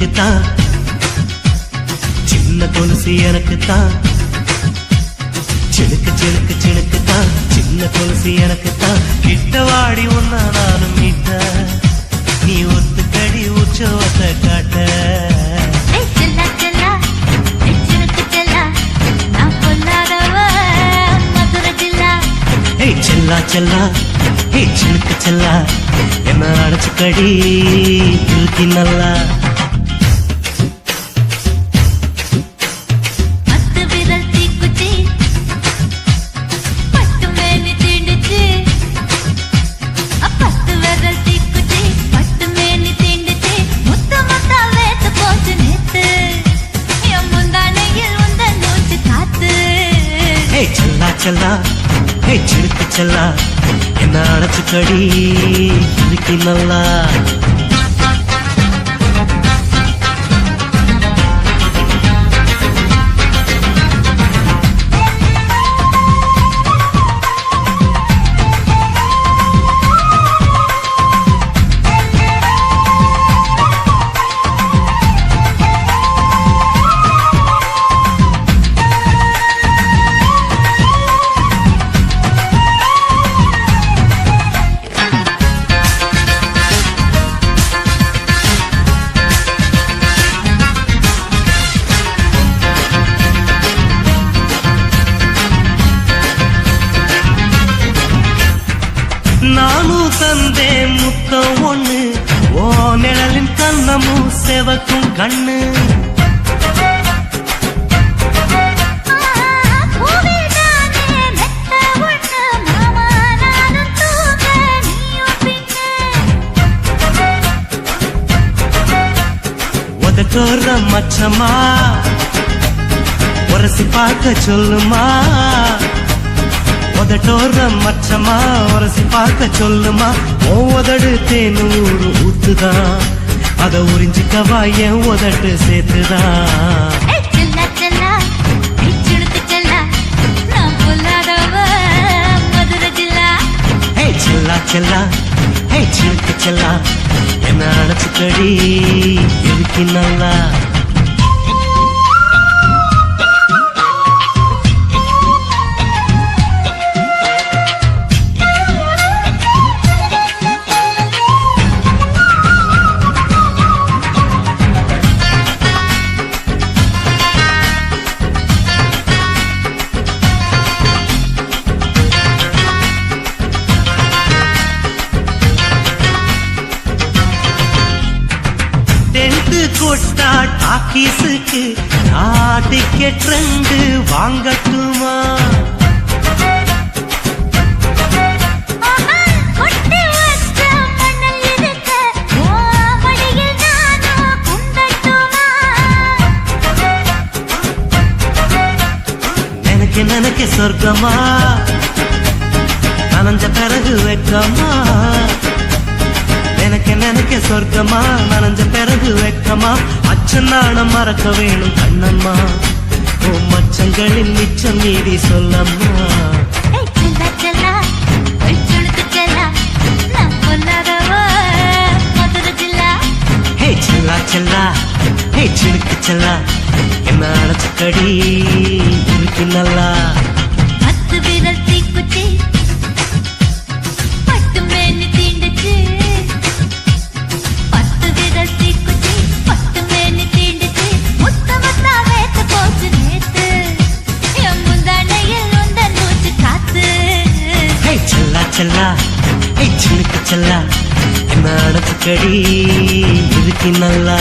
எனக்குத்தான், சின்ன கொலுசு எனக்குத்தான், சினுக்கு சினுக்கு சினுக்குத்தான், சின்ன கொலுசு எனக்குத்தான். கிட்ட வாடி உன்னா நானும் மீட்ட, நீ ஒத்துக்கடி உற்சவத்தை காட்ட. செல்லா செல்லா ஹே சிலுக்கு செல்லா, என்ன அடைச்சுக்கடி இழுக்கி நல்லா. செல்லா செல்லா ஹே சிலுக்கு செல்லா, என்ன அடைச்சுக்கடி இழுக்கி நல்லா. நானும் தந்தே முத்தம் ஒண்ணு, ஓ நிழலின் கண்ணமும் செவக்கும் கண்ணு. உதட்டோர மச்சமா உரசி பார்க்க சொல்லுமா, உதட்டோர மச்சமா உரசி பார்க்க சொல்லுமா. உதடு தேனூறு ஊத்துதான், அத உறிஞ்சிக்கவா என் உதட்டு சேர்த்துதான். செல்லா செல்லா ஹே சிலுக்கு செல்லா, என்ன அடைச்சுக்கடி இழுக்கி நல்லா. கொட்டா டாக்கீஸுக்கு டிக்கெட் 2 வாங்கட்டுமா? எனக்கு நினைக்க சொர்க்கமா, நனைஞ்ச பிறகு வெக்கமா. எனக்கு நினைக்க சொர்க்கமா, நனைஞ்ச பிறகு வெக்கமா. அச்சநாணம் மறக்க வேணும் கண்ணம்மா, ஓ மச்சங்களின் மிச்சம் மீறி சொல்லம்மா. செல்லா செல்லா ஹே சிலுக்கு செல்லா, என்ன அடைச்சுக்கடி இழுக்கி நல்லா. செல்லா ஹே சிலுக்கு செல்லா, என்ன அடைச்சுக்கடி இழுக்கி நல்லா.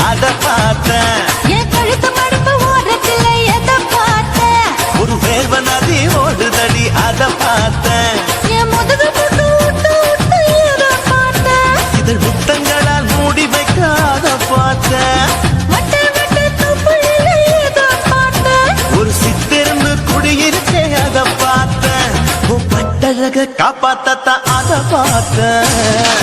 அத பார்த்தேன், என் கழுத்து மடுப்பு ஓரத்துல எத பார்த்தேன், ஒரு வேர்வ நதி ஓடுதடி அத பார்த்தேன், என் முதுகு புட்டு விட்டு விட்டு எத பார்த்தேன், இதழ் முத்தங்களால் மூடி வைக்க அத பார்த்தேன். வட்ட வட்ட தொப்புளில ஏதோ பார்த்தேன். ஒரு சித்திரன்னு குடியிருக்கே அத பார்த்தேன். உன் பட்டழக காப்பாத்தத்தான் அத பார்த்தேன்.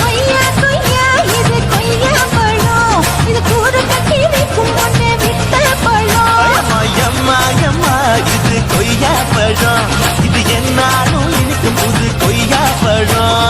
கொய்யா கொய்யா இது கொய்யா பழம். இது கூடு கட்டி வைக்கும் முன்னே விட்ட பழம். அம்மா எம்மா எம்மா இது கொய்யா பழம். இது என்னாலும் இனிக்கும் புது கொய்யா பழம்.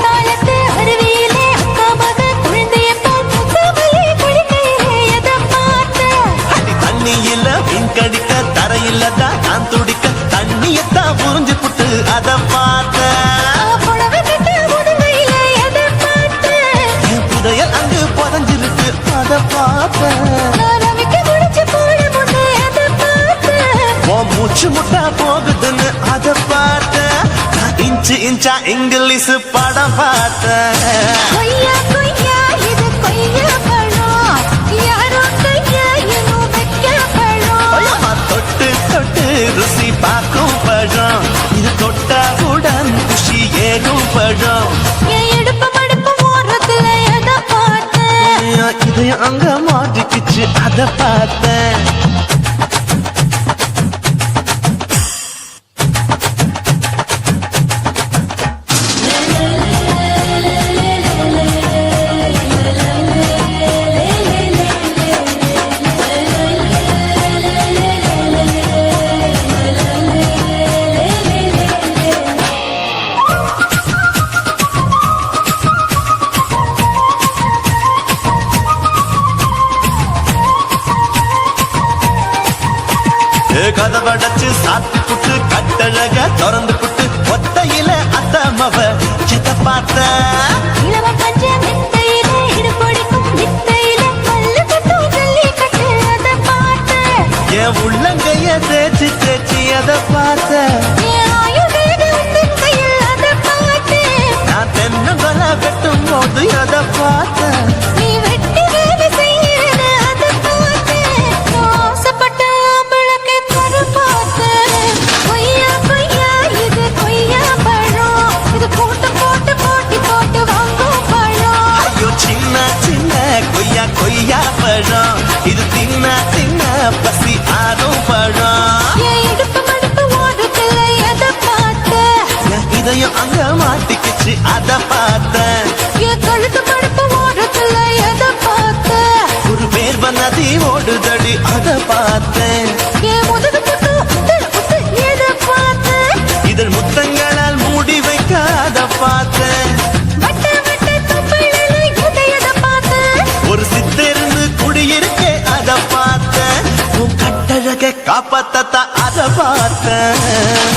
தாளத்து அருவியிலே அக்கா மக குழந்தைய போல் முகவலி குளிக்கையிலே எதை பார்த்தேன். அடி தண்ணியில மீன் கடிக்க தரையில தான் நான் துடிக்க தண்ணியத்தான் புரிஞ்சு புட்டு அத பார்த்தேன். புடவை கட்ட முதுகையிலே எதை பார்த்தேன். என் புதையல் அங்கு புதஞ்சிருக்கு அத பார்த்தேன். நான் ரவிக்கு முடிச்சு போட முன்னே எதை பார்த்தேன். உன் மூச்சு முட்டா போகுதுன்னு அத பார்த்தேன். நான் இன்ச்சு இன்ச்சா இங்கிலீஷ் படம் பார்த்தேன். கொய்யா கொய்யா இது கொய்யா பழம். யாரோ கையா இன்னும் வைக்க பழம். அம்மா தொட்டு தொட்டு ருசி பார்க்கும் பழம். இது தொட்டாவுடன் குஷி ஏறும் பழம். என் இடுப்பு மடுப்பு ஓரத்துல எதை பார்த்தேன். என் இதயம் அங்க மாட்டிக்கிச்சு அத பார்த்தேன். கதவடைச்சு சாத்தி புட்டு கட்டழக திறந்து புட்டு ஒத்தையில அத்தமவ எத பார்த்த. இளவ பஞ்ச மெத்தையிலே இடுப்பொடிக்கும் வித்தையிலே பல்லு கட்டும் ஜல்லிக்கட்டு அதை பார்த்தேன். என் உள்ளங்கைய தேய்ச்சி தேய்ச்சி எத பார்த்த. என் ஆயுர்வேத உந்தன் கையில் அதை பார்த்தேன். நான் தென்னங்கொலை வெட்டும் போது எத பார்த்த. நீ வெட்டி வேலை செய்யறது அதை பார்த்தேன். நான் ஆசைப்பட்ட ஆம்பளக்கு தர பார்த்தேன். கொய்யா கொய்யா இது கொய்யா பழம். இது போட்டு போட்டு போட்டி போட்டு வாங்கும் பழம். ஐயோ சின்ன சின்ன கொய்யா கொய்யா பழம். இது தின்ன தின்ன பசி ஆறும் பழம். என் இடுப்பு மடுப்பு ஓரத்துல எதை பார்த்தேன். என் இதயம் அங்க மாட்டிக்கிச்சு அத பார்த்தேன். என் கழுத்து மடுப்பு ஓரத்துல எதை பார்த்தேன். ஒரு வேர்வ நதி ஓடுதடி அத பார்த்தேன். என் முதுகு புட்டு உத்து உத்து எதை பார்த்தேன். இதழ் முத்தங்களால் மூடி வைக்க அத பார்த்தேன். வட்ட வட்ட தொப்புளில எதை பார்த்தேன். ஒரு சித்திருந்து குடியிருக்கே அத பார்த்தேன். உன் கட்டழக காப்பாத்தத்தான் அத பார்த்தேன்.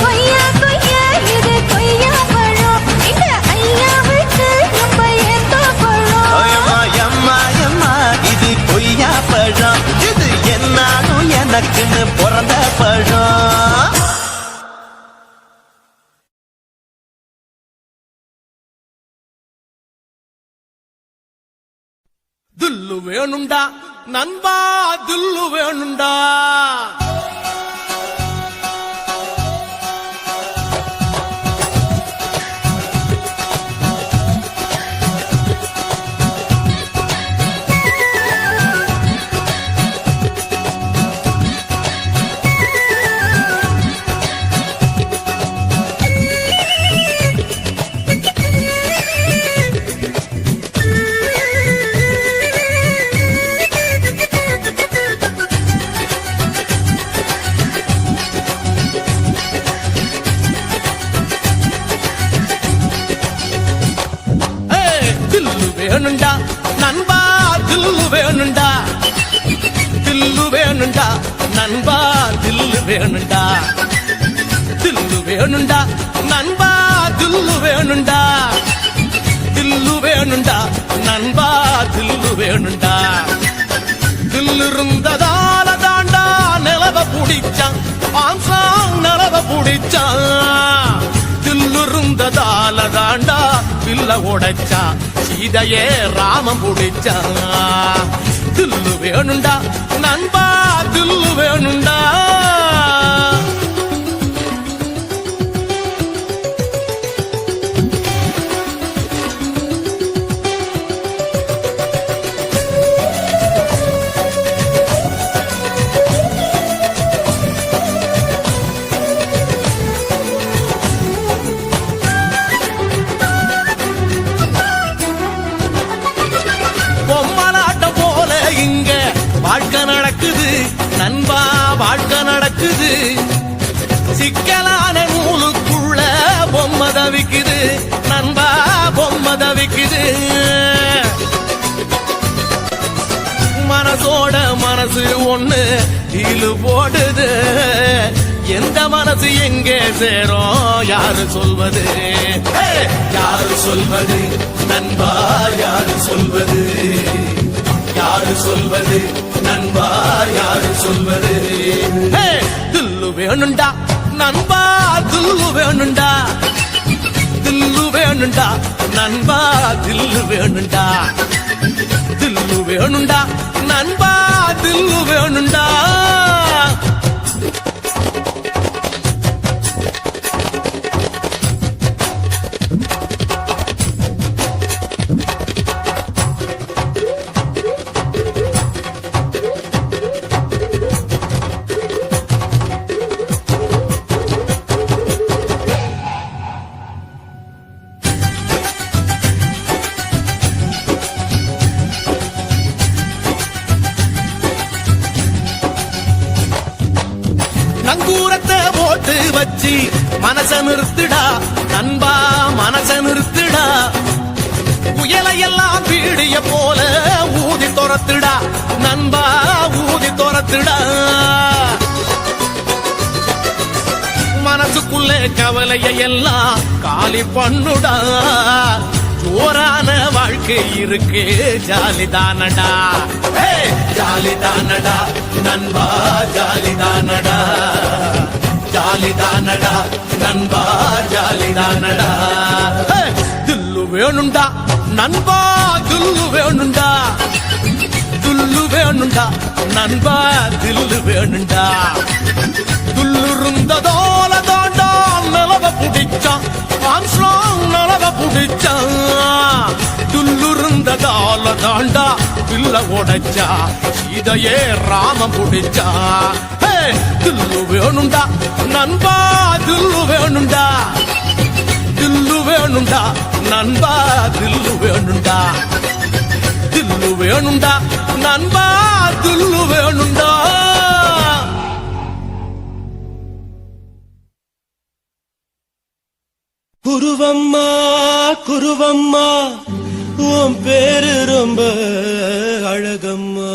கொய்யா கொய்யா இது கொய்யா பழம். இந்த ஐயாவுக்கு ரொம்ப ஏத்த பழம். அம்மா எம்மா எம்மா இது கொய்யா பழம். இது என்னாலும் எனக்குன்னு பிறந்த பழம். துல்லு வேணுண்டா நண்பா, துல்லு வேணுண்டா. வேணுண்டா நண்பா, தில்லு வேணுண்டா. தில்லு வேணுண்டா நண்பா, தில்லு வேணுண்டா. தில்லு வேணுண்டா நண்பா, தில்லு வேணுண்டா. தில்லு வேணுண்டா நண்பா, தில்லு வேணுண்டா. தில்லு இருந்ததால புடிச்சான் தில்லுருந்ததால தாண்டா பில்ல உடைச்சா சீதையே ராமம் புடிச்சான் தில்லு வேணுண்டா நண்பா தில்லு வேணுண்டா வாழ்க்கை நடக்குது நண்பா வாழ்க்கை நடக்குது சிக்கலான நூலுக்குள்ள பொம்மை தவிக்குது நண்பா பொம்மை தவிக்குது மனசோட மனசு ஒண்ணு இழு போடுது எந்த மனசு எங்கே சேரும் யாரு சொல்வது யாரு சொல்வது நண்பா யாரு சொல்வது யாரு சொல்வது நண்பா யாரு சொல்வது தில்லு வேணுண்டா நண்பா தில்லு வேணுண்டா தில்லு வேணுண்டா நண்பா தில்லு வேணுண்டா தில்லு வேணுண்டா நண்பா தில்லு வேணுண்டா நங்கூரத்தை போட்டு வச்சு மனச நிறுத்துடா நண்பா மனச நிறுத்துடா புயலையெல்லாம் பீடிய போல ஊதி துரத்துடா நண்பா ஊதி துரத்துடா மனசுக்குள்ள கவலைய எல்லாம் காலி பண்ணுடா ஜோரான வாழ்க்கை இருக்கு ஜாலிதானடா ஜாலிதானடா நண்பா ஜாலிதானடா ஜாலிதானடா நண்பா ஜாலிதானடா தில்லு வேணுண்டா நண்பா தில்லு வேணுண்டா தில்லு வேணுண்டா நண்பா தில்லு வேணுண்டா துள்ளுருந்ததோல தாண்டா நிலவ புடிச்சான் ஆம்ஸ்ட்ராங் நிலவ புடிச்சான் துள்ளுருந்ததால தாண்டா பில்ல உடைச்சா சீதையே ராமம் புடிச்சா தில்லு வேணுண்டா நண்பா தில்லு வேணுண்டா தில்லு வேணுண்டா நண்பா தில்லு வேணுண்டா தில்லு வேணுண்டா நண்பா தில்லு வேணுண்டா குருவம்மா குருவம்மா உன் பேரு ரொம்ப அழகம்மா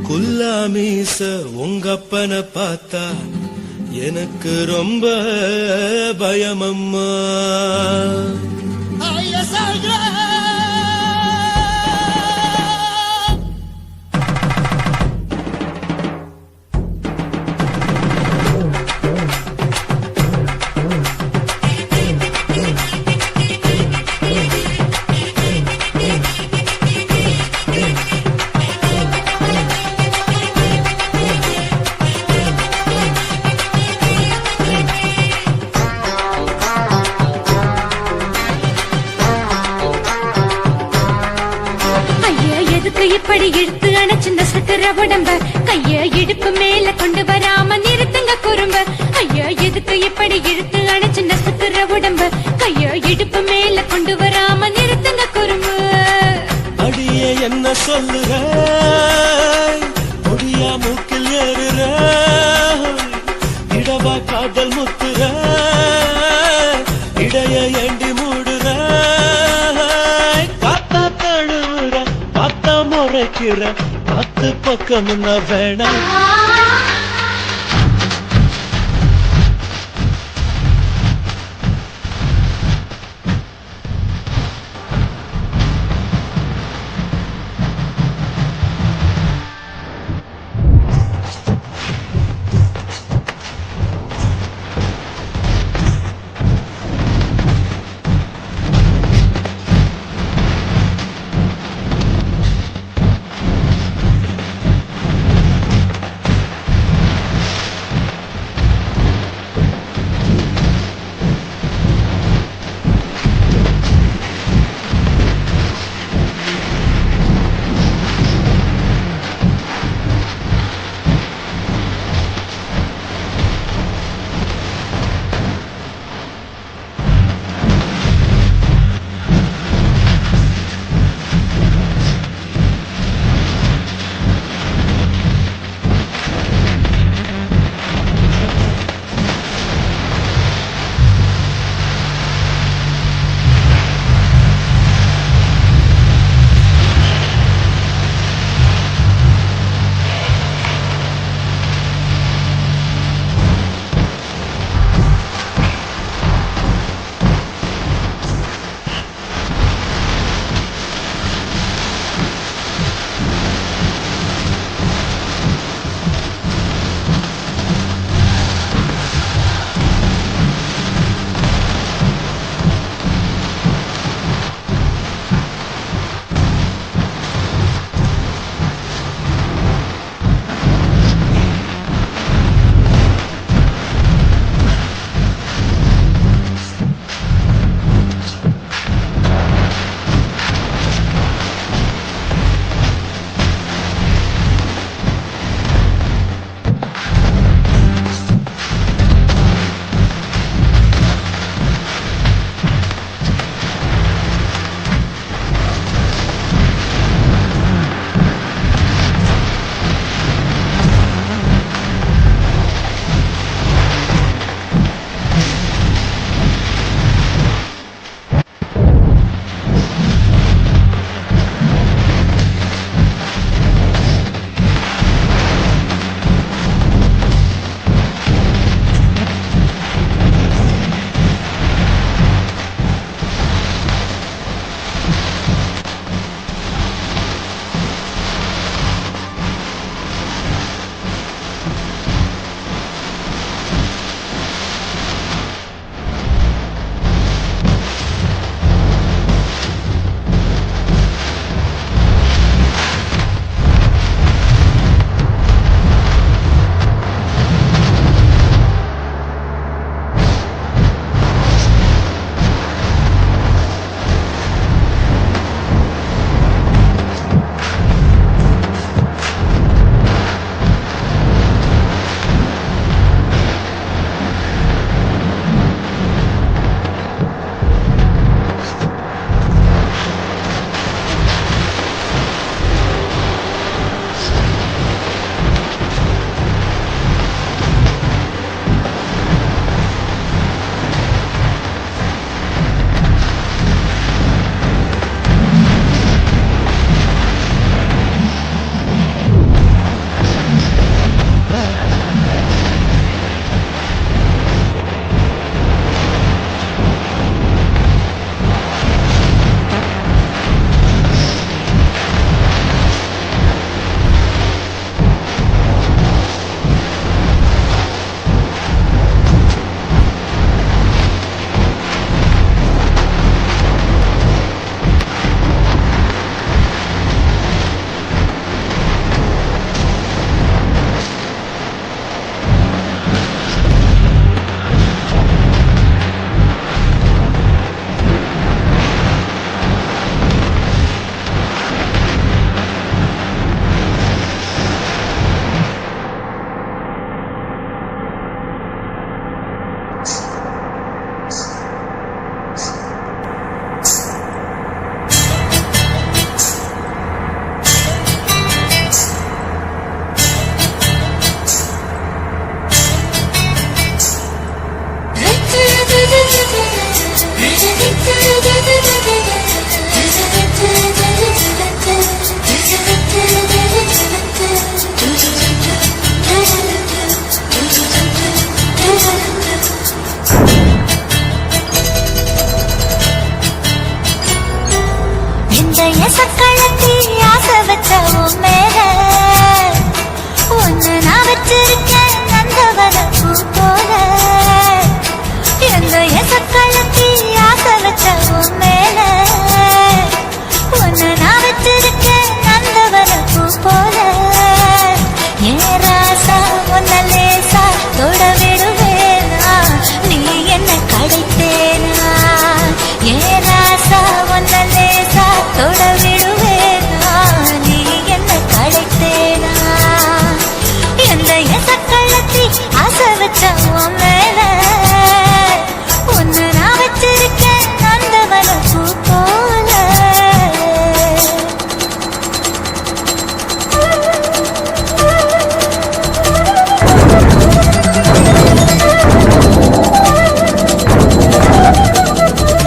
குல்லாமீச உங்கப்பனை பார்த்தா எனக்கு ரொம்ப பயமம்மா இப்படி இழுத்து அணைச்சிருந்த சுத்துற உடம்ப கைய இடுப்பு மேல கொண்டு வராம நிறுத்துங்க குறும்ப ஐயா எதுக்கு இப்படி இழுத்து அணைச்சிருந்த சுத்துற உடம்ப கைய இடுப்பு மேல கொண்டு வராம நிறுத்துங்க குறும்பு அடியே என்ன சொல்லுற முடியா மூக்கில் ஏறுற இடவா காதல் முத்துற இடைய ஏண்டி மூடுற காத்தா தழுவுற காத்தா முறைக்கிற பத்து பக்கம் வேணாம்